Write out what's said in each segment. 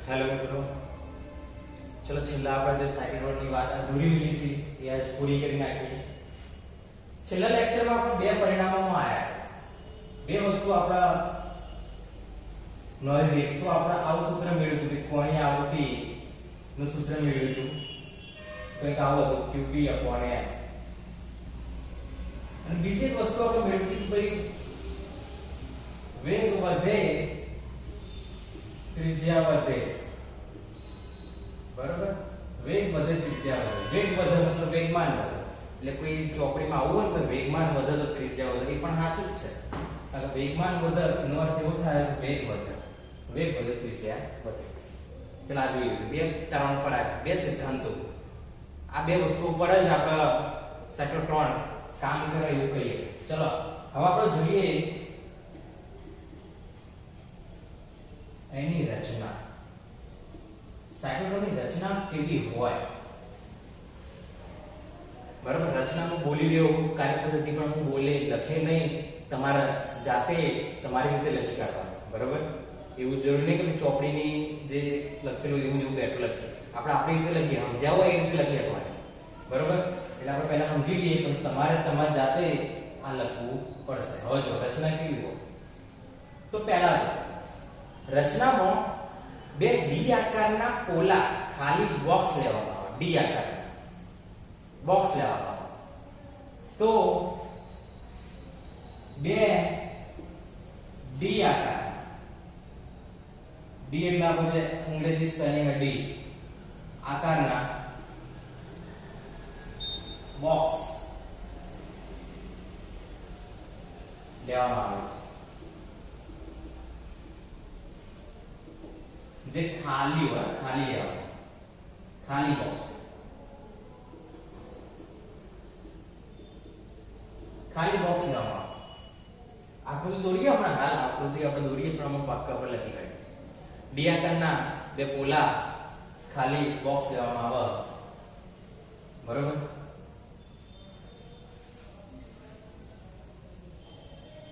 Hello मित्रों, चलो છેલ્લા આપણે જે સાયક્લોટોનની વાત અધૂરી રહી હતી એ આજ પૂરી કરી નાખી। છેલ્લા લેક્ચરમાં આપણે બે પરિણામોમાં આયા, બે વસ્તુ આપણા નોંધ એક તો આપણે આવું સૂત્ર મેળવ્યું હતું કે કોણીય આવૃત્તિનું સૂત્ર મેળવ્યું હતું, કંઈક આવું હતું QP upon M। અને બીજી એક વસ્તુ આપણે મેળવી હતી કે ભાઈ વેગ વધે ત્રિજ્યા વધે, બરાબર? વેગ વધે ત્રિજ્યા વધે, વેગ વધે મતલબ વેગમાન વધે, એટલે કોઈ ચોપડીમાં આવું હોય ને વેગમાન વધે તો ત્રિજ્યા વધે, એ પણ સાચું જ છે। કારણ કે વેગમાન વધે એનો અર્થ એવો થાય વેગ વધે, વેગ વધે ત્રિજ્યા વધે। ચાલો આ જોઈએ, બે તારણ પર આ બે સિદ્ધાંતો, આ બે વસ્તુઓ પર જ આપણે સાયક્લોટ્રોન કામ કરે એવું કહીએ। ચલો હવે આપણે જોઈએ એની રચના, સાયક્લોટ્રોનની રચના કેવી હોય, બરાબર? રચનામાં બોલી લેવું, કાર્યપદ્ધતિ પણ હું બોલે લખે નહીં, તમારા જાતે તમારી રીતે લખી કાઢવાનું, બરાબર? એવું જરૂરી નહીં કે ચોપડીની જે લખેલું એવું જેવું બેઠું લખીએ, આપણે આપણી રીતે લખીએ, સમજાવો એ રીતે લખી આપવાનું, બરાબર? એટલે આપણે પહેલા સમજી લઈએ, પણ તમારે તમારી જાતે આ લખવું પડશે। હવે જો રચના કેવી હોય તો પહેલા રચનામાં બે ડી આકારના પોલા ખાલી બોક્સ લેવામાં આવે, ડી આકારના બોક્સ લેવામાં આવે તો બે ડી આકાર, ડી એટલે આપણે અંગ્રેજી સ્પેલિંગ ડી આકારના બોક્સ લેવામાં આવે છે, જે ખાલી હોય, ખાલી આવે, ખાલી બોક્સ, ખાલી બોક્સ લેવામાં આકૃતિ દોરીએ હમણાં, હાલ આકૃતિ આપણે દોરીએ પણ અમુક વાક્ય આપણે લખી કાઢીએ। ડી આકારના બે પોલા ખાલી બોક્સ લેવામાં આવે, બરોબર?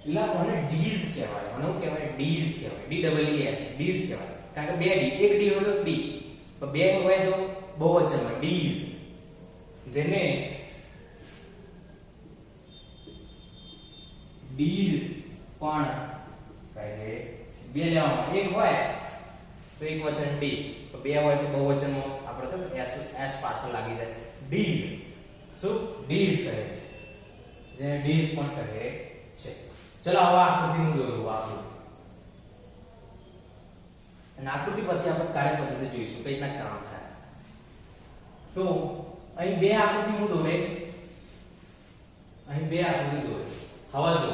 એટલે મને ડીઝ કહેવાય, મને શું કહેવાય? ડીઝ કહેવાય, DEES, ડીઝ કહેવાય। કારણ કે બે ડી, એક ડી હોય તો ડી, પણ બે હોય તો બહુવચનમાં ડીઝ, જેને ડીઝ પણ કહે છે। બે લેવામાં, એક હોય તો એક વચન ડી, તો બે હોય તો બહુવચનમાં આપણે તો એસ પાછળ લાગી જાય, ડીઝ, શું ડીઝ કહે છે, જેને ડીઝ પણ કહે છે। ચલો હવે આકૃતિ હું દોરું, આકૃતિ, અને આકૃતિ પરથી આપણે કાર્યપદ્ધતિ જોઈશું કઈ રીતના કામ થાય। તો અહીં બે આકૃતિ હું દોરે, અહીં બે આકૃતિ દોરે। હવે જો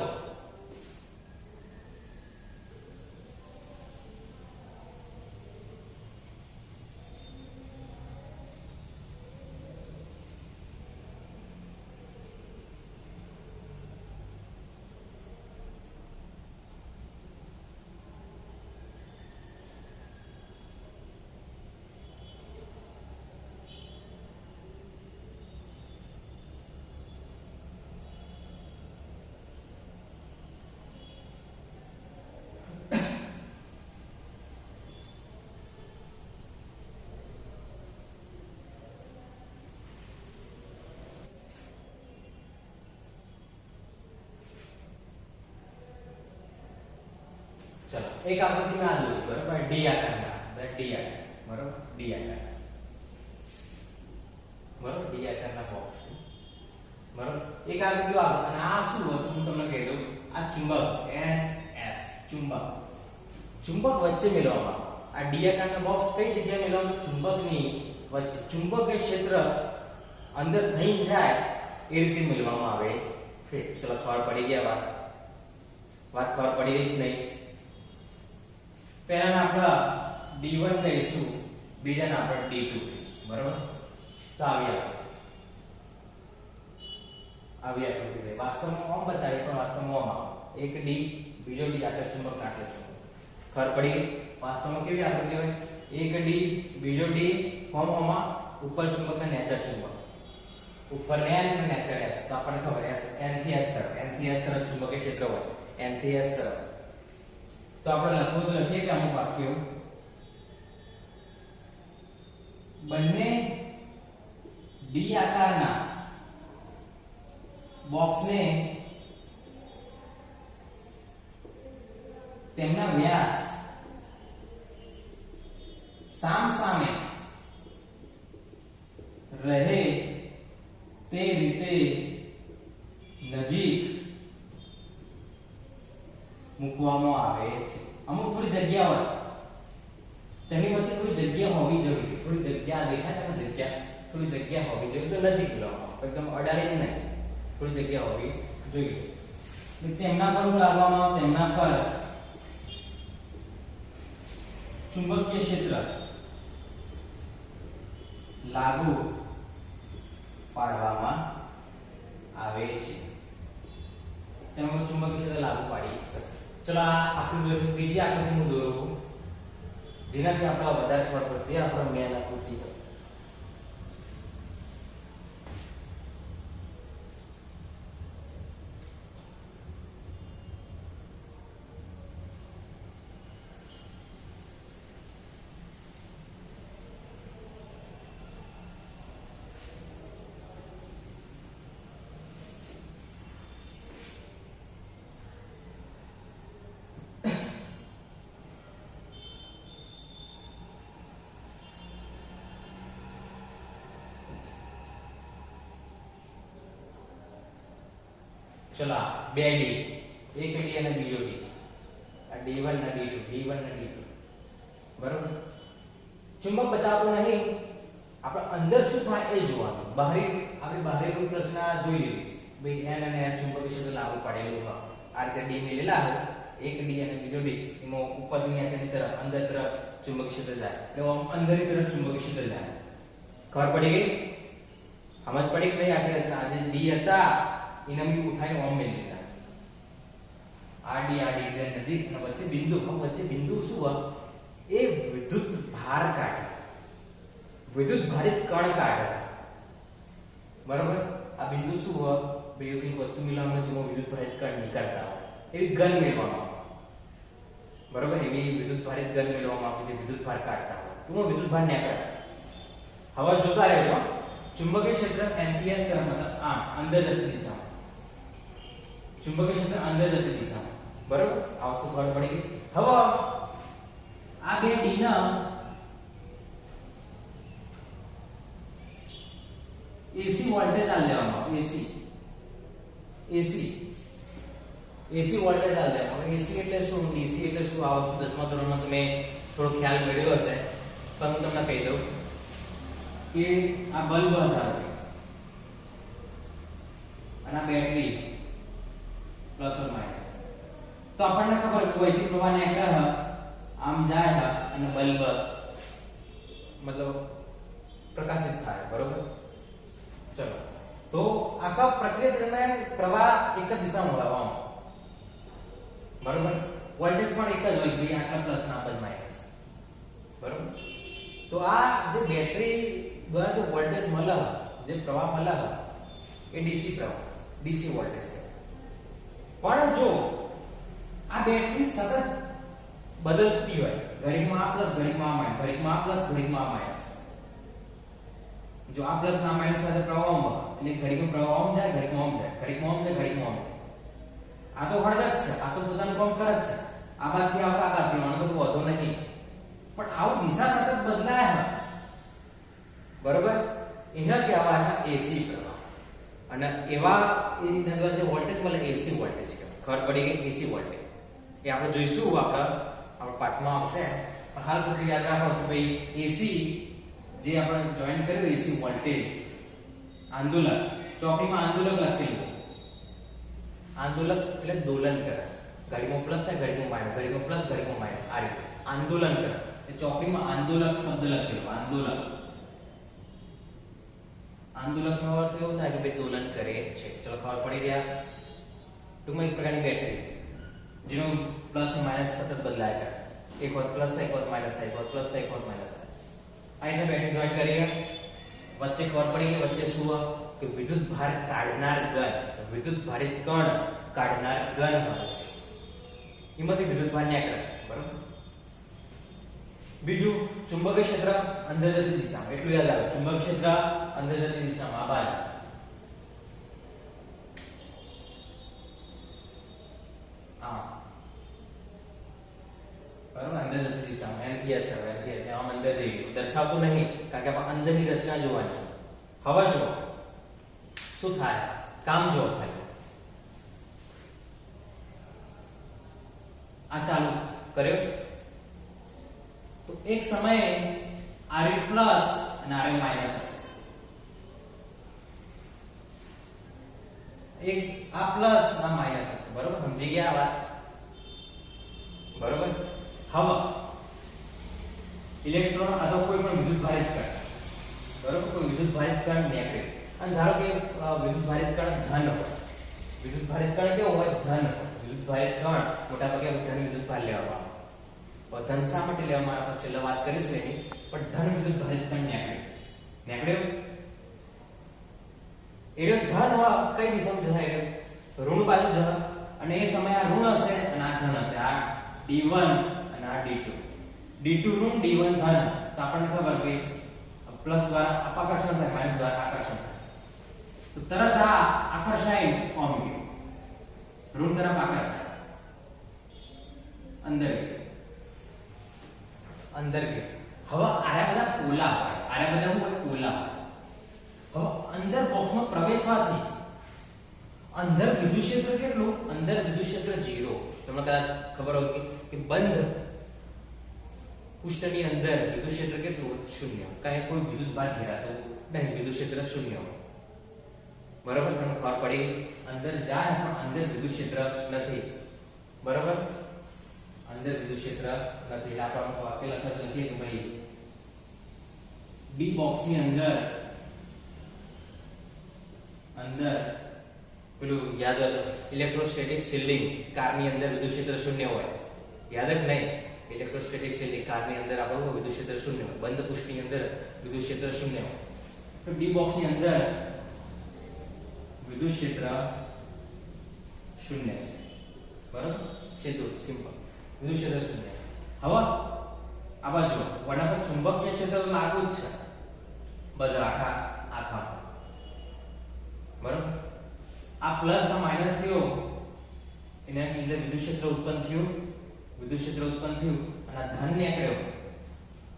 चलो एक आकृति में आ दो, बराबर? डी आकार, डी आकार, बराबर? डी आकार, बराबर? डी आकार ना बॉक्स, बराबर? एक आकृति आ અને આ શું હતું હું તમને કહી દઉં, આ ચુંબક NS, ચુંબક, ચુંબક વચ્ચે મેળવવામાં આવે। આ ડી આકારના બોક્સ કઈ જગ્યાએ મેળવવાનું? ચુંબકની વચ્ચે, ચુંબકીય ક્ષેત્ર અંદર થઈ જાય એ રીતે મેળવવામાં આવે છે। ચલો ખબર પડી ગયા, વાત ખબર પડી ગઈ જ નહીં। પહેલાના આપણે D1 કહીશું, બીજાને આપણે D2 કહીશું, બરાબર? તો આવી આકૃતિ છે, વાસ્તવમાં ઓમ બતાવી પણ વાસ્તવમાં ઓમ આવે, એક ડી, બીજો ડી, આટલે ચુંબક નાખલે ચુંબક, ખબર પડી ગઈ? વાસ્તવમાં કેવી આકૃતિ હોય? એક ડી, બીજો ડી, હોમમાં ઉપર ચુંબક ને નીચે ચુંબક, ઉપર ને N ને નીચે S, તો આપણને ખબર N થી S તરફ, N થી S તરફ ચુંબકીય ક્ષેત્ર હોય, N થી S તરફ। તો આપણે લખવું તો લખીએ કે અમુક વાક્યો બંને ડી આકારના બોક્સને તેમના વ્યાસ સામસામે રહે તે રીતે નજીક મૂકવામાં આવે છે. અમુક થોડી જગ્યા હોય, તેની વચ્ચે થોડી જગ્યા હોવી જોઈએ. થોડી જગ્યા દેખાય ને, જગ્યા થોડી જગ્યા હોવી જોઈએ, તો નજીક લાવવામાં એકદમ અડાડી નહીં, થોડી જગ્યા હોવી જોઈએ. તેમના પર લાગવામાં આવે, તેમના પર ચુંબકીય ક્ષેત્ર લાગુ પાડવામાં આવે છે. તેમાં ચુંબકીય ક્ષેત્ર લાગુ પાડી શકે. ચલો આ આકૃતિ બીજી આકૃતિ હું દોરું, જેનાથી આપણા બધા સ્વર પર જે આપણો જ્ઞાન આકૃતિ હોય. चलो બે ડી, એક ડી અને બીજો ડી, આ D1 અને D2, D1 અને D2, બરોબર. ચુંબક બતાવતો નહીં, આપણે અંદર શું થાય એ જોવાનું. બહાર આપણે બહારેની રચના જોઈ લીધી, ભાઈ N અને S ચુંબકીય ક્ષેત્ર લાગુ પાડેલું હોય. આ રીતે D મેલેલા હોય, એક ડી અને બીજો ડી, એમાં ઉપરની નીચેની તરફ અંદર તરફ ચુંબકીય ક્ષેત્ર જાય, એટલે અંદરની તરફ ચુંબકીય ક્ષેત્ર જાય. ખબર પડી ગઈ? સમજ પડી કે નહીં? આખી રચના આજે ડી હતા એને અમે ઉઠાઈને ઓમ મેલી દીધા. આડી નજીક અને વચ્ચે બિંદુ. વચ્ચે બિંદુ શું હોય? એ વિદ્યુત ભાર કાઢે, વિદ્યુત ભારિત કણ કાઢે, બરોબર. આ બિંદુ શું હોય? બે એક વસ્તુ મિલાવવાનો જેમાં વિદ્યુત ભારિત કણ નીકળતા હોય, એવી ગન મેળવવામાં આવે, બરોબર. એવી વિદ્યુત ભારિત ગન મેળવવામાં આવે જે વિદ્યુત ભાર કાઢતા હોય, એમાં વિદ્યુત ભાર નીકળે. હવે જોતા રહેજો. ચુંબકીય ક્ષેત્ર એમ્પિયર્સ તરફ, મતલબ આમ અંદર જતી દિશામાં. ચુંબકીય ક્ષેત્ર અંદર જતી દિશામાં, બરોબર. આ વસ્તુ ખબર પડી ગઈ. હવે આ બે ડી ના એસી વોલ્ટેજ આલ લેવામાં આવે. એસી વોલ્ટેજ આલ લેવામાં આવે. એસી એટલે શું, ડીસી એટલે શું? આ વસ્તુ 10મા ધોરણમાં તમે થોડો ખ્યાલ મેળવ્યો હશે, પણ હું તમને કહી દઉં કે આ બલ્બ ધારો અને આ બેટરી પ્લસ ઓર માઈનસ, તો આપણને ખબર કે વૈદ્યુત પ્રવાહ નીકળે આમ જાય અને બલ્બ મતલબ પ્રકાશિત થાય, બરોબર. ચલો, તો આખા પ્રક્રિયા દરમિયાન પ્રવાહ એક જ દિશામાં વહેવાનો, બરોબર. વોલ્ટેજ પણ એક જ હોય, કે આટલા પ્લસ ના આટલા માઈનસ, બરોબર. તો આ જે બેટરી દ્વારા જો વોલ્ટેજ મળે, જે પ્રવાહ મળે એ ડીસી પ્રવાહ, ડીસી વોલ્ટેજ છે. પણ જો આ બેટરી સતત બદલતી હોય, ઘડીકમાં આ પ્લસ, ઘડીકમાં આ માઈનસ, ઘડીકમાં આ પ્લસ, ઘડીકમાં આ માઈનસ, જો આ પ્લસ ના માઈનસ સાથે પ્રવાહ ઓમ, એટલે ઘડીકમાં પ્રવાહ ઓમ જાય, ઘડીકમાં ઓમ જાય, ઘડીકમાં ઓમ જાય, ઘડીકમાં ઓમ જાય. આ તો હળગત છે, આ તો પોતાનું કામ કરે જ છે. આ બાદથી આવતા આ બાદથી આનો તો વધુ નહીં, પણ આવું દિશા સતત બદલાય, બરોબર. એના કહેવાય એસી પ્રવાહ. અને એવા એની અંદર જે વોલ્ટેજ મળે એસી વોલ્ટેજ કહેવાય. ખબર પડી ગઈ? એસી વોલ્ટેજ એ આપણે જોઈશું, આપણા પાઠમાં આવશે. હાલ પૂરતું યાદ રાખો કે ભાઈ એસી જે આપણે જોઈન કર્યું, એસી વોલ્ટેજ આંદોલક, ચોપડીમાં આંદોલક લખેલું. આંદોલક એટલે દોલન કરે, ઘડીમાં પ્લસ થાય, ઘડીમાં માઈનસ, ઘડીમાં પ્લસ, ઘડીમાં માઈનસ, આ રીતે આંદોલન કરે. એ ચોપડીમાં આંદોલક શબ્દ લખેલો, આંદોલક. આંદોલકનો અર્થ એવો થાય કે ભાઈ દોલન કરે છે. ચલો, ખબર પડી ગયા? ટૂંકમાં એક પ્રકારની બેટરી જેનો પ્લસ માઈનસ સતત બદલાય કરે. એક વખત પ્લસ થાય, એક વખત માઈનસ થાય, એક વખત પ્લસ થાય, એક વખત માઈનસ થાય. આ રીતે બેટરી જોઈન કરીએ. વચ્ચે ખબર પડી ગઈ વચ્ચે શું હોય? કે વિદ્યુત ભાર કાઢનાર ગન, વિદ્યુત ભારિત કણ કાઢનાર ગન હોય છે. એમાંથી વિદ્યુત ભાર નીકળે, બરોબર. બીજું ચુંબકીય ક્ષેત્ર અંદર જતી દિશામાં, એટલું યાદ રાખો, ચુંબકીય ક્ષેત્ર અંદર જતી દિશામાં આ બાજુ, બરાબર, અંદર જતી દિશામાં એનથી એસ થશે, એનથી એસ, આમ અંદર જઈ દર્શાવતું નહીં કારણ કે આપણે અંદરની રચના જોવાની. હવે જો શું થાય, કામ જો થાય, આ ચાલુ કર્યો તો એક સમયે Ra પ્લસ અને Ra માઈનસ હશે. એક આ પ્લસ આ માઈનસ હશે, બરોબર, સમજી ગયા આ વાત, બરોબર. હવે ઇલેક્ટ્રોન અથવા કોઈ પણ વિદ્યુતભારિત કણ, બરોબર, કોઈ વિદ્યુતભારિત કણ નેગેટિવ, અને ધારો કે વિદ્યુતભારિત કણ ધન હોય, વિદ્યુતભારિત કણ કેવો હોય, ધન હોય. વિદ્યુતભારિત કણ મોટા ભાગે ધન વિદ્યુતભાર લેવામાં આવે. ધન શા માટે લેવામાં આવે આપણે છેલ્લે વાત કરીશું એની, પણ ધન વિદ્યુતભારિત કણ નેગેટિવ, નેગેટિવ એનો ધન હોય કઈ દિશામાં જશે, ઋણ બાજુ જશે, અને એ સમયે આ ઋણ હશે અને આ ધન હશે, આ D1 અને આ D2, D2 ઋણ D1 ધન, તો આપણને ખબર કે પ્લસ દ્વારા અપાકર્ષણ થાય, માઈનસ દ્વારા આકર્ષણ થાય, તો તરત આ આકર્ષાય ઓમ ગયું, ઋણ તરફ આકર્ષાય, અંદર અંદર ગયું. હવે આયા બધા પોલા હોય, આયા બધા શું હોય, પોલા હોય. હવે અંદર બોક્સમાં પ્રવેશવાથી અંદર વિદ્યુત ક્ષેત્ર કેટલું, અંદર વિદ્યુત ક્ષેત્ર 0. તમને કદાચ ખબર હોય કે બંધ પૃષ્ઠની અંદર વિદ્યુત ક્ષેત્ર કેટલું, 0. કાંઈ કોઈ વિદ્યુત ભાર ઘેરાતો નહીં, વિદ્યુત ક્ષેત્ર 0. બરાબર, તમને ખબર પડી, અંદર જાય પણ અંદર વિદ્યુત ક્ષેત્ર નથી, બરાબર, અંદર વિદ્યુત ક્ષેત્ર નથી. એટલે આપણે વાક્ય લખીએ કે ભાઈ ડી બોક્સ ની અંદર પેલું યાદ હતો, ઇલેક્ટ્રોસ્ટેટિક શિલ્ડિંગ કારની અંદર વિદ્યુત ક્ષેત્ર 0 હોય, યાદ જ નહીં, ઇલેક્ટ્રોસ્ટેટિક શિલ્ડિંગ કારની અંદર આપણે વિદ્યુત ક્ષેત્ર 0 હોય, બંધ પૃષ્ઠની અંદર વિદ્યુત ક્ષેત્ર 0 હોય. તો ડી બોક્સ ની અંદર વિદ્યુત ક્ષેત્ર 0 છે, બરાબર, ક્ષેત્ર સિમ્પલ વિદ્યુત ક્ષેત્ર 0. હવે આ બાજુ વડા પર ચુંબકીય ક્ષેત્ર લાગુ જ છે બધા આખા, બરાબર. આ પ્લસ આ માઈનસ થયો, એના અંદર વિદ્યુત ક્ષેત્ર ઉત્પન્ન થયું, અને આ ધન નીકળ્યો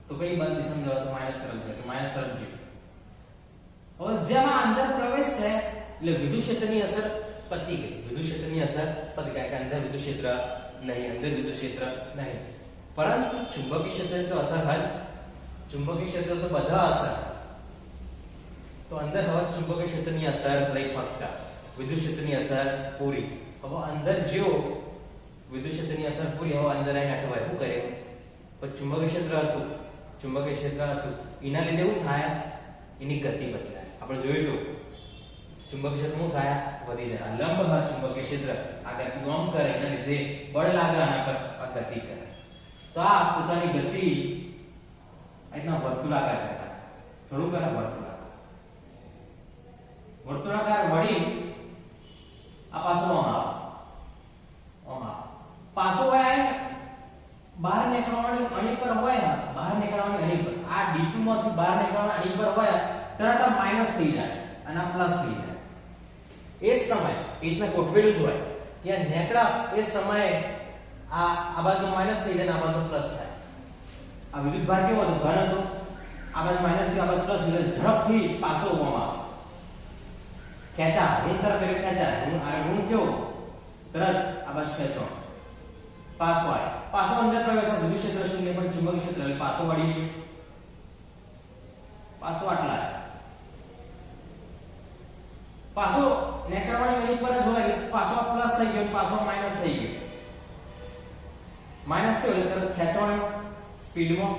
તો કઈ બંધ દિશામાં જતો, માઈનસ તરફ જતો, માઈનસ તરફ ગયો. હવે જેમાં અંદર પ્રવેશ છે એટલે વિદ્યુત ક્ષેત્રની અસર પતી ગઈ, વિદ્યુત ક્ષેત્રની અસર પતી ગઈ, કે અંદર વિદ્યુત ક્ષેત્ર નહીં, પરંતુ ચુંબકીય ક્ષેત્રની તો અસર હોય, ચુંબકીય ક્ષેત્ર તો બધા અસર, તો અંદર હવે ચુંબકીય ક્ષેત્રની અસર નહીં, ફક્ત વિદ્યુત ક્ષેત્રની અસર પૂરી. હવે અંદર જો વિદ્યુત ક્ષેત્રની અસર પૂરી, હવે અંદર આવીને અટવાય, શું કરે, પણ ચુંબકીય ક્ષેત્ર હતું, એના લીધે શું થાય, એની ગતિ બદલાય. આપણે જોયું તો ચુંબકીય ક્ષેત્ર શું થાય, વધી જાય. લંબ ભાગ ચુંબકીય ક્ષેત્ર આ ગતિ ઓમ કરે, એના લીધે બળ લાગે, આના પર આ ગતિ કરે, તો આ પોતાની ગતિ એટલા વર્તુળાકાર થાય, થોડું કરે વર્તુળાકાર વળી આ પાછો પાછો હોય બહાર નીકળવાની અણી પર હોય, બહાર નીકળવાની અણી પર, આ D2 માંથી બહાર નીકળવાની અણી પર હોય, તરત આ માઈનસ થઈ જાય અને આ પ્લસ થઈ જાય. એ જ સમય એટલે ગોઠવેલું જ હોય કે નીકળા એ સમયે આ બાજુ માઈનસ થઈ જાય, આ બાજુ પ્લસ થાય. આ વિદ્યુત ભાર કેવો હતો, ધન હતો, આ બાજુ માઈનસ થી આ બાજુ પ્લસ, એટલે ઝડપથી પાછો હોવામાં આવશે, ખેંચા, ઋણ તરફ ખેંચા, ઋણ થયો તરત આ બાજુ ખેંચો, પાછો અંદર પ્રવેશ, વિદ્યુત ક્ષેત્ર 0 પણ ચુંબકીય ક્ષેત્ર એટલે પાછો વળી ગયો, પાછો આટલા, પાછો નીકળવાની અણી પર જ હોય, પાછો પ્લસ થઈ ગયો, પાછો માઈનસ થઈ ગયો, માઈનસ થયો એટલે તરત ખેંચવાનો સ્પીડમાં,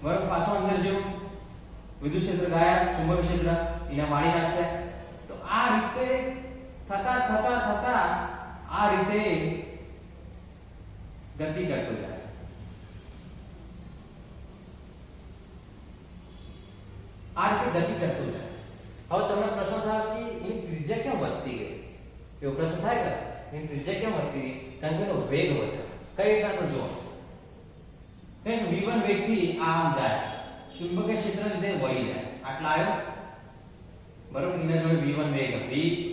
બરાબર, પાછો અંદર જેવું વિદ્યુત ક્ષેત્ર ગાયબ, ચુંબકીય ક્ષેત્ર એને વાળી નાખશે. તો આ રીતે થતા આ રીતે ગતિ કરતો જાય. હવે તમને પ્રશ્ન થાય કે એની ત્રિજ્યા કેમ વધતી ગઈ, એવો પ્રશ્ન થાય કે એની ત્રિજ્યા કેમ વધતી ગઈ, કારણ કે એનો વેગ વધ્યો. કઈ રીતના જો કંઈક v1 વેગથી આમ જાય, ચુંબકીય ક્ષેત્રના લીધે વળી જાય, આટલા આવ્યો બરોબર. એના જોડે v1 વેગ,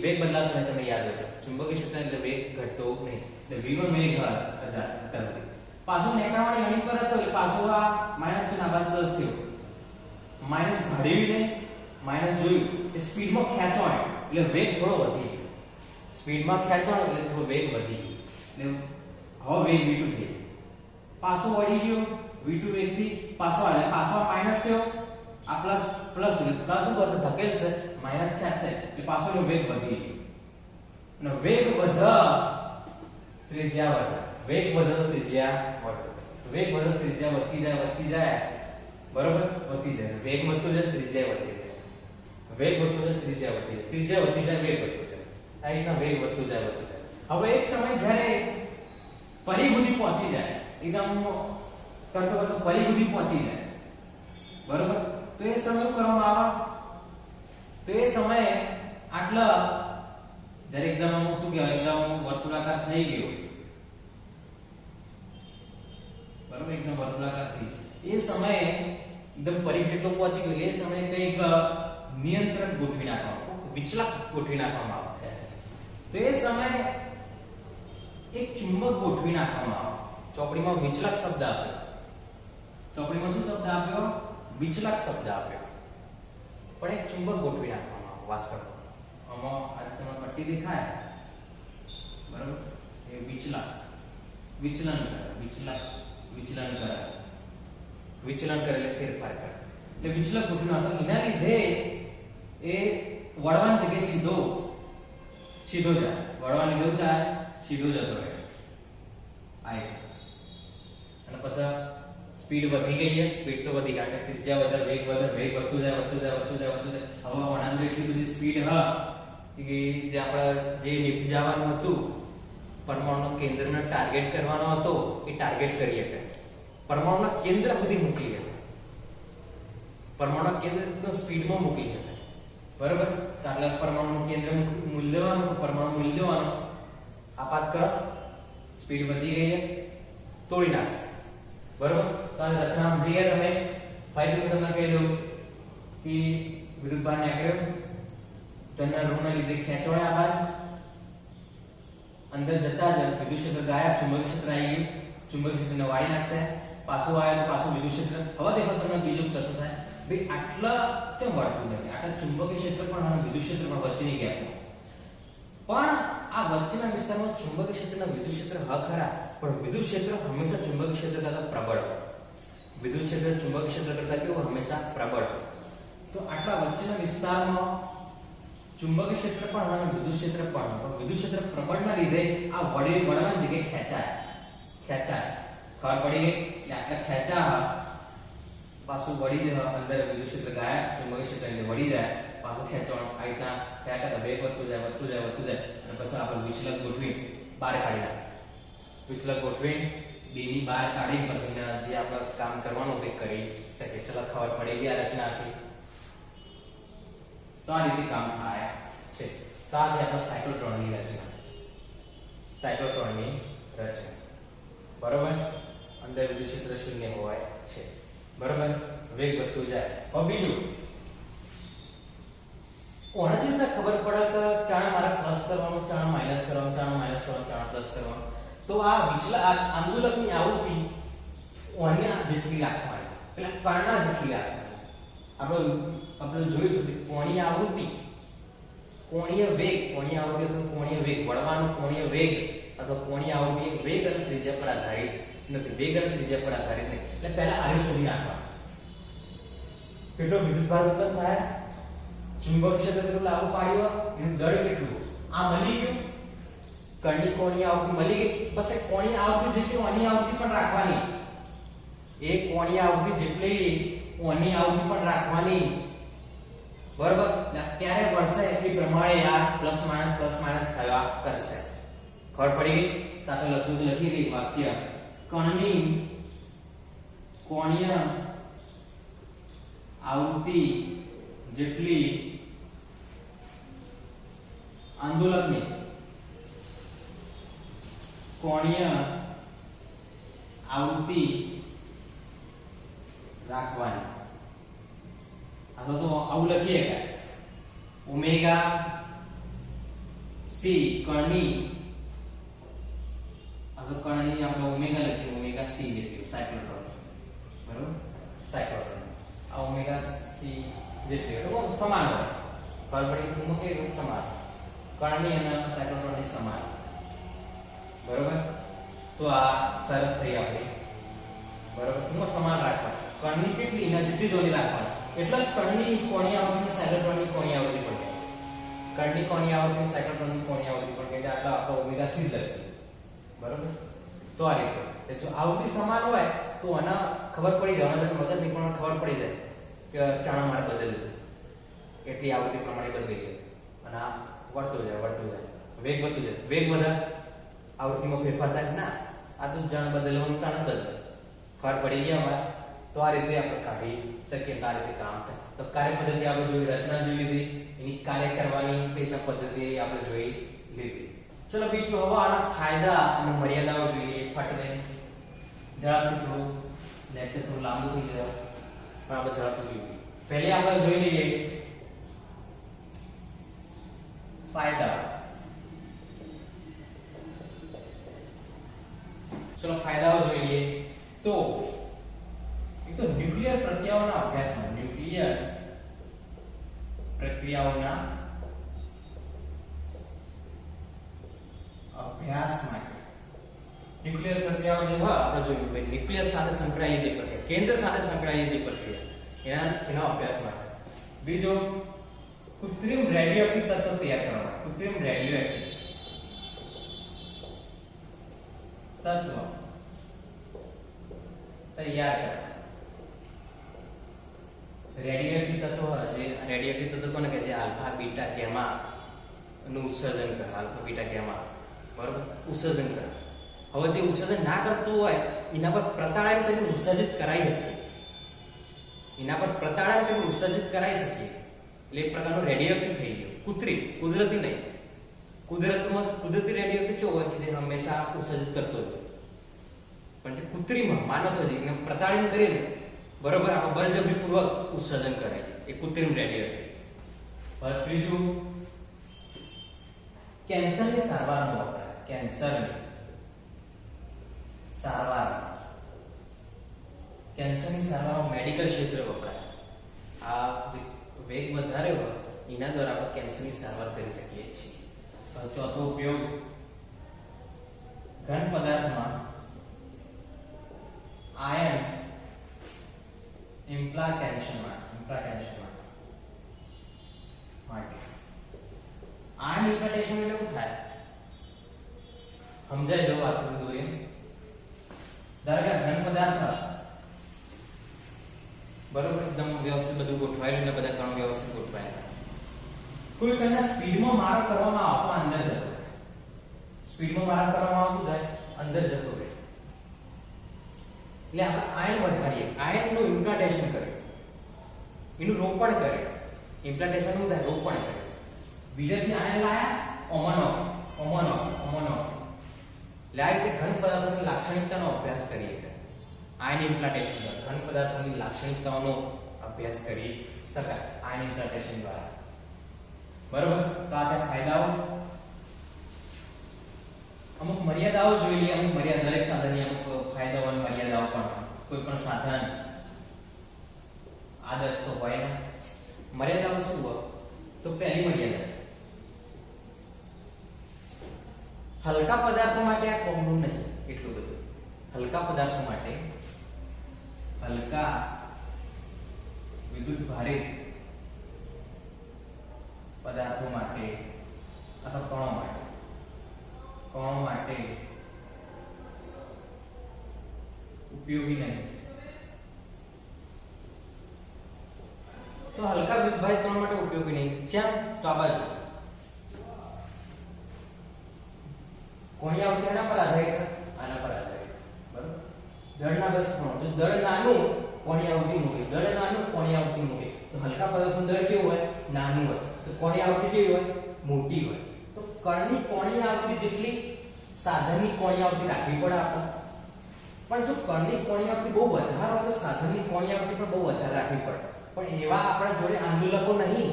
વેગ બદલાતો નથી, તમને યાદ હશે, ચુંબકીય ક્ષેત્રના લીધે વેગ ઘટતો નહીં, એટલે v1 વેગ તરફ પાછું નેકાવાની અણી પર હતો એટલે પાછું આ માઈનસ થી ના બાજુ પ્લસ થયો, માઈનસ ઘડીને માઈનસ જોયું એ સ્પીડમાં ખેંચાણ એટલે વેગ થોડો વધી ગયો, સ્પીડમાં ખેંચાણ એટલે થોડો વેગ વધી ગયો, એટલે હવે વેગ v2 થઈ ગયો, પાછો વળી ગયો v2 વેગથી પાછો આવે, પાછો માઈનસ થયો, આ પ્લસ પ્લસ પ્લસ ઉપર ધકેલશે માઈનસ ખેંચશે એટલે પાછો વેગ વધી ગયો, અને વેગ વધે ત્રિજ્યા વધે, વેગ વધે તો ત્રિજ્યા વધે, વેગ વધે ત્રિજ્યા વધતી જાય બરોબર, વધતી જાય, વેગ વધતો જાય ત્રિજ્યા વધતી જાય, વેગ વધતો જાય ત્રિજ્યા વધતી જાય, ત્રિજ્યા વધતી જાય વેગ વધતો જાય, આ રીતના વેગ વધતો જાય. હવે એક સમય જ્યારે પરિબુદ્ધિ પહોંચી જાય, એકદમ કરતો કરતો પરિબુદ્ધિ પહોંચી જાય બરોબર, તો એ સમય કરવામાં આવે, તો એ સમયે આટલા જ્યારે એકદમ શું કહેવાય એકદમ વર્તુળાકાર થઈ ગયો બરોબર, એકદમ વર્તુળાકાર થઈ ગયો, એ સમયે એકદમ પરિઘ જેટલો પહોંચી ગયો, એ સમયે કંઈક નિયંત્રક ગોઠવી નાખવામાં, વિચલક ગોઠવી નાખવામાં આવે, તો એ સમયે એક ચુંબક ગોઠવી નાખવામાં આવે, ચોપડીમાં વિચલક શબ્દ આપ્યો, ચોપડીમાં શું શબ્દ આપ્યો, વિચલક શબ્દ આપ્યો, પણ એક ચુંબક ગોઠવી નાખવામાં આવે વાસ્તવમાં, આમાં આ તમને પટ્ટી દેખાય બરોબર, એ વિચલન કરે, વિચલન કરે એટલે ફેરફાર કરે, એટલે વિચલક ગોઠવી નાખો, એના લીધે એ વળવાની જગ્યાએ સીધો જાય, વળવાની લીધો જાય સીધો જતો રહે, અને પછી સ્પીડ વધી ગઈ છે, સ્પીડ તો વધી કારણ કે ત્રિજ્યા વધે, વેગ વધતું જાય. હવે વળાંક એટલી બધી સ્પીડ કે જે આપણે જે નિપજાવાનું હતું, પરમાણુના કેન્દ્રને ટાર્ગેટ કરવાનો હતો એ ટાર્ગેટ કરી શકે, પરમાણુના કેન્દ્ર સુધી મૂકી શકે, પરમાણુના કેન્દ્ર એકદમ સ્પીડમાં મૂકી શકે બરોબર, એટલે પરમાણુનું કેન્દ્ર પરમાણુ મૂલ્યવાનું આપાત કરો, સ્પીડ વધી ગઈ છે, તોડી નાખશે બરોબર. તો આ રચના સમજી ગયા તમે, ફરીથી તમને કહી દઉં કે વિદ્યુત ભાર નીકળ્યો, ધનના ઋણના લીધે ખેંચવાય આ બાજુ, અંદર જતા જ વિદ્યુત ક્ષેત્ર ગાયબ, ચુંબકીય ક્ષેત્ર આવી ગયું, ચુંબકીય ક્ષેત્રને વાળી નાખશે, પાછું આવે તો પાછું વિદ્યુત ક્ષેત્ર. હવે દેખો તમને બીજું કશું થાય ભાઈ, આટલા કેમ વળતું નથી, આટલા ચુંબકીય ક્ષેત્ર પણ અને વિદ્યુત ક્ષેત્ર પણ વચ્ચેની ગેપ, પણ આ વચ્ચેના વિસ્તારમાં ચુંબકીય ક્ષેત્રના વિદ્યુત ક્ષેત્ર હા ખરા, પણ વિદ્યુત ક્ષેત્ર હંમેશા ચુંબકીય ક્ષેત્ર કરતા પ્રબળ હોય, વિદ્યુત ક્ષેત્ર ચુંબકીય ક્ષેત્ર કરતા કેવું હંમેશા પ્રબળ હોય, તો આટલા વચ્ચેના વિસ્તારમાં ચુંબકીય ક્ષેત્ર પણ અને વિદ્યુત ક્ષેત્ર પણ, વિદ્યુત ક્ષેત્ર પ્રબળના લીધે આ વળવાની જગ્યાએ ખેંચાય, ખબર પડી ગઈ, એટલે આટલા ખેંચા પાછું વળી જાય, અંદર વિદ્યુત ક્ષેત્ર ગાયબ, ચુંબકીય ક્ષેત્ર એટલે વળી જાય, પાછું ખેંચવાનું, આ રીતના ખેંચાતા વેગ વધતું જાય, અને પછી આપણે વિચલક ગોઠવી બહાર કાઢી નાખે, વિચલક ગોઠવી ડી ની બહાર કાઢી પછી જે આપણે કામ કરવાનું તે કરી શકે. ચલો ખબર પડી ગઈ આ રચના આખી, તો આ રીતે કામ થાય છે. તો આ આપણે સાયક્લોટ્રોનની રચના, બરોબર, અંદર વિદ્યુત ક્ષેત્ર શૂન્ય હોય છે બરોબર, વેગ વધતું જાય. હવે બીજું કોના ચિંતા ખબર પડે કે ચાણા મારે પ્લસ કરવાનું, ચાણા માઈનસ કરવાનું, ચાણા પ્લસ કરવાનું, તો આ આંદોલકની આવૃત્તિ ઓણિયા જેટલી રાખવાની, એટલે કર્ણા જેટલી રાખવાની. આપણે જોયું કે કોણીય આવૃત્તિ, કોણીય વેગ અથવા કોણીય વેગ, વળવાનો કોણીય વેગ અથવા કોણીય આવૃત્તિ વેગ અને ત્રિજ્યા પર આધારિત નથી, વેગ અને ત્રિજ્યા પર આધારિત નહીં, એટલે પહેલા આને શોધી નાખવાનું, કેટલો વિદ્યુત ભાર ઉત્પન્ન થાય, ચુંબક ક્ષેત્ર કેટલું લાગુ પાડ્યું, એનું દળ કેટલું, આ મળી ગયું, કર્ણની કોણીય આવૃત્તિ મળી ગઈ, બસ એ કોણીય આવૃત્તિ જેટલી ઓની આવૃત્તિ પણ રાખવાની, એ કોણીય આવૃત્તિ જેટલી ઓની આવૃત્તિ પણ રાખવાની બરોબર, ક્યારે વળશે એ પ્રમાણે આ પ્લસ માઈનસ થયા કરશે. ખબર પડી ગઈ? સાથે લખી દઈ વાક્ય, કણની કોણીય આવૃત્તિ જેટલી આંદોલકની કોણીય આવૃત્તિ રાખવાની. અથવા તો આવું લખીએ કે ઓમેગા સી કણની, અથવા કણની આપણે ઓમેગા લખીએ, ઓમેગા સી જેટલી સાયક્લોટ્રોન, બરોબર, સાયક્લોટ્રોન આ ઓમેગા સી જેટલી તો સમાન હોય, કાર્બનિક મૂકે કે સમાન, કણની અને સાયક્લોટ્રોનની સમાન, બરોબર. તો આ શરત થઈ આપણી, બરોબર. હું સમાન રાખવા, કણની કેટલી એના જેટલી જોડી રાખવાની, એટલે જ કણની કોણીય આવૃત્તિ સાયક્લોટ્રોનની કોણીય આવૃત્તિ પડે, કણની કોણીય આવૃત્તિ સાયક્લોટ્રોનની કોણીય આવૃત્તિ પડે એટલે આટલા આપણે ઓમેગા સી લખીએ, બરોબર. તો આ રીતે જો આવૃત્તિ સમાન હોય તો આના ખબર પડી જાય, આના મગજની પણ ખબર પડી જાય કે ચાણ મારે બદલવું, એટલી આવૃત્તિ પ્રમાણે બદલી જાય અને આ વળતું જાય, વેગ વધતું જાય, વેગ વધે આવૃત્તિમાં ફેરફાર થાય ના, આ તો જાણ બદલવાનું તાણ જ બદલે, ખબર પડી ગયા અમારે. તો આ રીતે આપણે કાઢી શકીએ, આ રીતે કામ થાય. તો કાર્ય પદ્ધતિ આપણે જોઈ, રચના જોઈ લીધી, એની કાર્ય કરવાની પેટા પદ્ધતિ આપણે જોઈ લીધી. ચલો બીજું હવે આના ફાયદા અને મર્યાદાઓ જોઈએ. ફટાફટ ઝડપથી, થોડું લેક્ચર થોડું લાંબુ થઈ જાય પણ આપણે ઝડપથી જોઈએ. પહેલે આપણે જોઈ લઈએ ફાયદા. ચલો ફાયદાઓ જોઈએ. તો એક તો ન્યુક્લિયર પ્રક્રિયાઓના અભ્યાસમાં, ન્યુક્લિયર પ્રક્રિયાઓના અભ્યાસ માટે, ન્યુક્લિયર પ્રક્રિયાઓ જે હોય આપણે જોયું ભાઈ, ન્યુક્લિયસ સાથે સંકળાયેલી જે પ્રક્રિયા, કેન્દ્ર સાથે સંકળાયેલી જે પ્રક્રિયા, એના અભ્યાસ માટે. બીજો કૃત્રિમ રેડિયોએક્ટિવ તત્વો તૈયાર કરવા માટે, કૃત્રિમ રેડિયોએક્ટિવ તત્વ તૈયાર કરવા. રેડિયોએક્ટિવ તત્વો જે રેડિયોએક્ટિવ તત્વો કોને કહે છે? આલ્ફા બીટા ગામા નું ઉત્સર્જન કરે, આલ્ફા બીટા ગામા, બરોબર, ઉત્સર્જન કરે. હવે જે ઉત્સર્જન ના કરતું હોય એના પર પ્રતાડાયન કરીને ઉત્સર્જિત કરાવી શકીએ, એના પર પ્રતાડાયન કરીને ઉત્સર્જિત કરાવી શકીએ એટલે એક પ્રકારનો રેડિયોએક્ટિવ થઈ ગયો. કૃત્રિમ, કુદરતી નહીં. કુદરતી રેડિયોએક્ટિવ શું હોય કે જે હંમેશા ઉત્સર્જિત કરતો હોય, પણ જે કૃત્રિમ માનવ સર્જિત એને પ્રતાડિત કરીને, બરોબર, આપણે બળજબરીપૂર્વક ઉત્સર્જન કરે એ કૃત્રિમ રેડિયોએક્ટિવ. ત્રીજું કેન્સરની સારવારમાં વપરાય, કેન્સરની સારવાર, કેન્સરની સારવારમાં મેડિકલ ક્ષેત્રે વપરાય. આ જે વેગ વધારે હોય એના દ્વારા આપણે કેન્સરની સારવાર કરી શકીએ છીએ. ચોથો ઉપયોગ ઘન પદાર્થમાં આયન ઇમ્પ્લાન્ટેશન માટે. આયન ઇમ્પ્લાન્ટેશન એટલે શું થાય સમજાય દો આકૃતિ દોરીને. ધારો કે ઘન પદાર્થ, બરોબર, એકદમ વ્યવસ્થિત બધું ગોઠવાયેલું ને બધા કણો વ્યવસ્થિત ગોઠવાયેલા. કોઈ કના સ્પીડમાં મારો કરવામાં આવતો અંદર જતો રહે, સ્પીડમાં મારો કરવામાં આવતું જાય અંદર જતો રહે. એટલે આપણે આયન વધારીએ, આયનનું ઇમ્પ્લાન્ટેશન કરીએ, એનું રોપણ કરીએ. ઇમ્પ્લાન્ટેશન શું થાય? રોપણ કરીએ. બીજાથી આયન લાયા, ઓમનો એટલે આ રીતે ઘન પદાર્થોની લાક્ષણિકતાનો અભ્યાસ કરીએ. આયન ઇમ્પ્લાન્ટેશન દ્વારા ઘન પદાર્થોની લાક્ષણિકતાઓનો અભ્યાસ કરી શકાય આયન ઇમ્પ્લાન્ટેશન દ્વારા, બરોબર. તો આ ફાયદાઓ. અમુક મર્યાદાઓ જોઈ લઈએ. અમુક મર્યાદા, દરેક સાધનની અમુક ફાયદાઓ અને મર્યાદાઓ પણ. કોઈ પણ સાધન આદર્શ તો હોય ને. મર્યાદાઓ શું હોય? તો પહેલી મર્યાદા, હલકા પદાર્થો માટે આ કોમનું નહીં એટલું બધું. હલકા પદાર્થો માટે, હલકા વિદ્યુત ભારિત પદાર્થો માટે અથવા કણો માટે ઉપયોગી નહીં. તો હલકા વિદ્યુત ભારિત કણો માટે ઉપયોગી નહીં. કેમ? તો આ બાજુ કોની આવૃત્તિ આના પર આધારિત, આના પર આધારિત, બરોબર. દળના વસ્તુમાં જો દળ નાનું કોની આવૃત્તિ મોટી, દળ નાનું કોની આવૃત્તિ મોટી, તો હલકા પદાર્થનું દળ કેવું હોય? નાનું હોય. તો કોની આવૃત્તિ કેવી હોય? મોટી હોય. તો કણની કોણી આવૃત્તિ જેટલી સાધનની કોણી આવૃત્તિ રાખવી પડે આપણે. પણ જો કણની કોણીયાવૃત્તિ બહુ વધારે હોય તો સાધનની કોણીયાવૃત્તિ પણ બહુ વધારે રાખવી પડે, પણ એવા આપણા જોડે આંદોલકો નહીં,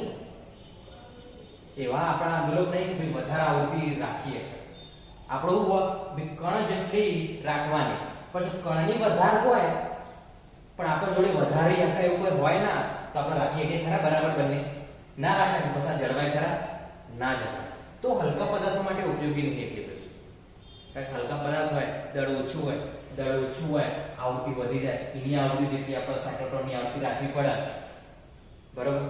એવા આપણા આંદોલક નહીં કે વધારે આવૃત્તિ રાખીએ. આપણું કણ જેટલી રાખવાની, પણ જો કણની વધારે હોય પણ આપણા જોડે વધારે આખા એવું કોઈ હોય ના તો આપણે રાખીએ કે ખરા બરાબર બંને ના રાખે પછી આ જળવાય ખરા ના જળવાય. તો હલકા પદાર્થો માટે ઉપયોગી નહીં એટલી બધી. કારણ કે હલકા પદાર્થ હોય, દળ ઓછું હોય આવૃત્તિ વધી જાય, એની આવૃત્તિ જેટલી આપણે સાયક્લોટ્રોનની આવૃત્તિ રાખવી પડે, બરોબર,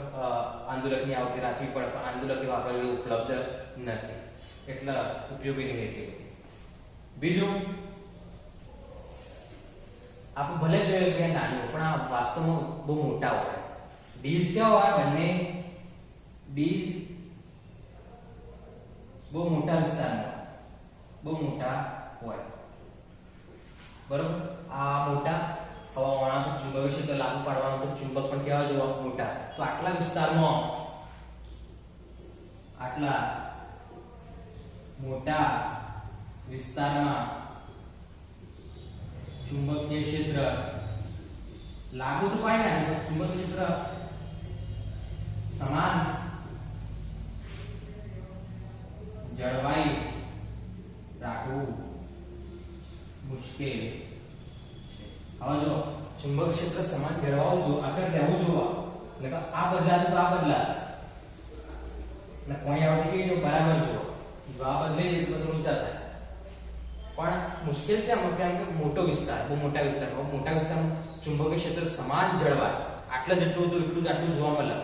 આંદોલકની આવૃત્તિ રાખવી પડે, પણ આંદોલક એવા આપણા જોડે ઉપલબ્ધ નથી એટલે ઉપયોગી નહીં એટલી બધી. બીજું આપણે ભલે જોઈએ કે નાનું પણ આ વાસ્તવમાં બહુ મોટા હોય. ડીઝ કેવા હોય? બંને ડીઝ બહુ મોટા વિસ્તારમાં બહુ મોટા હોય, બરોબર. આ મોટા હવાવાળા પર ચુંબકીય ક્ષેત્ર લાગુ પાડવાનું તો ચુંબક પણ કેવા જોવા? મોટા. તો આટલા વિસ્તારમાં, આટલા મોટા વિસ્તારમાં ચુંબકીય ક્ષેત્ર લાગુ તો પાડે ને, ચુંબકીય ક્ષેત્ર સમાન જળવાઈ રાખવું મુશ્કેલ છે. હવે જો ચુંબક ક્ષેત્ર સમાન જળવાવું જો આગળ રહેવું જોવા, એટલે કે આ બદલાશે તો આ બદલાશે, અને કોણીયાવૃત્તિ કેવી જો બરાબર જો આ બદલે તો બધું ઊંચા થાય. પણ મુશ્કેલ છે આમાં કેમ કે મોટો વિસ્તાર, બહુ મોટા વિસ્તારમાં ચુંબકીય ક્ષેત્ર સમાન જળવાય, આટલા જેટલું તો એટલું જ આટલું જોવા મળે,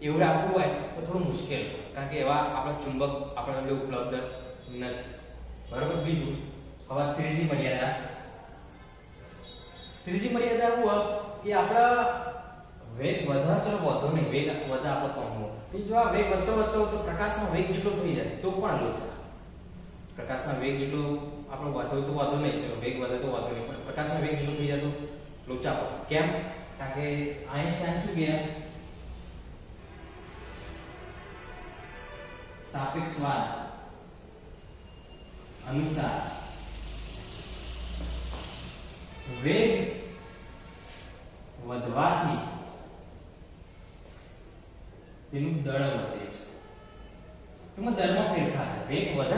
એવું રાખવું હોય તો થોડું મુશ્કેલ, કારણ કે એવા આપણા ચુંબક આપણા જોડે ઉપલબ્ધ નથી, બરાબર. બીજું હવે ત્રીજી મર્યાદા એવું હોય કે આપણા વેગ વધા, ચલો વધો નહીં, વેગ વધા આપણે કમવો, જો આ વેગ વધતો તો પ્રકાશનો વેગ જેટલો થઈ જાય તો પણ લોચા. પ્રકાશના વેગ જેટલો આપણો વધો તો વધો નહીં, ચલો વેગ વધે તો વધો નહીં, પણ પ્રકાશના વેગ જેટલો થઈ જાય તો લોચા પડે. કેમ? કારણ કે આઈન્સ્ટાઈન શું કહે? સાપેક્ષવાદ અનુસાર વેગ વધવાથી તેનું દળ વધે છે. એમાં દળમાં ફેરફાર થાય. વેગ વધે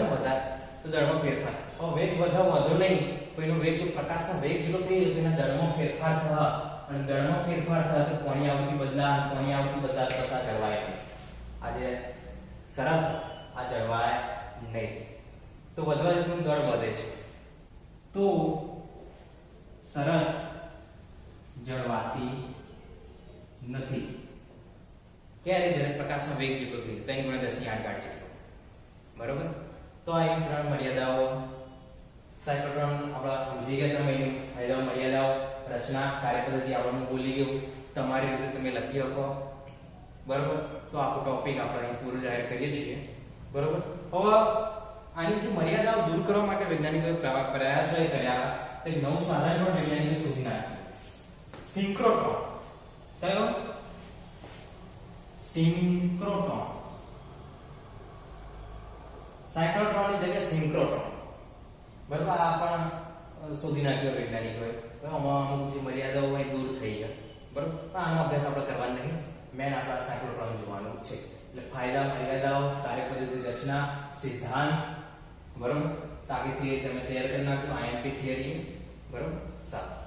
તો દળમાં ફેરફાર. હવે વેગ વધો નહીં, કોઈનો વેગ જો પ્રકાશનો વેગ જેટલો થઈ જાય તો એના દળમાં ફેરફાર થાય, અને દળમાં ફેરફાર થાય તો કોણી આવૃત્તિ બદલા તો આ જળવાય નહીં. આજે શરત આ જળવાય નહીં, તો વધવા જતું દળ વધે છે, તો શરત જળવાતી નથી. ક્યારે? જ્યારે પ્રકાશનો વેગ જેટલો થઈ જાય, 3 × 10⁸ જેટલો, બરોબર. તો આ એ ત્રણ મર્યાદાઓ સાયક્લોટ્રોન આપણા સમજી ગયા તમે. ફાયદાઓ, મર્યાદાઓ, રચના, કાર્યપદ્ધતિ આવડનું બોલી ગયું, તમારી રીતે તમે લખી શકો, બરોબર. તો આપણો ટોપિક આપણે અહીં પૂરો જાહેર કરીએ છીએ, બરોબર. હવે આની જે મર્યાદાઓ દૂર કરવા માટે વૈજ્ઞાનિકોએ પ્રયાસો કર્યા, તે નવું સાધન પણ વૈજ્ઞાનિકોએ શોધી નાખ્યું, સિન્ક્રોટ્રોન. કયો? સિન્ક્રોટ્રોન. સાયક્લોટ્રોનની જગ્યાએ સિન્ક્રોટ્રોન, બરોબર. આ પણ શોધી નાખ્યો વૈજ્ઞાનિકોએ. અમુક જે મર્યાદાઓ હોય દૂર થઈ ગયા, બરોબર. પણ આનો અભ્યાસ આપણે કરવાનો નહીં, મેન આપણા સાયક્લોટ્રોન જોવાનું છે. એટલે ફાયદા, મર્યાદાઓ, કાર્યપદ્ધતિ, રચના, સિદ્ધાંત, બરોબર. તાકી થિયરી તમે તૈયાર કરી નાખ્યો, આઈએમપી થિયરી, બરોબર. સારું.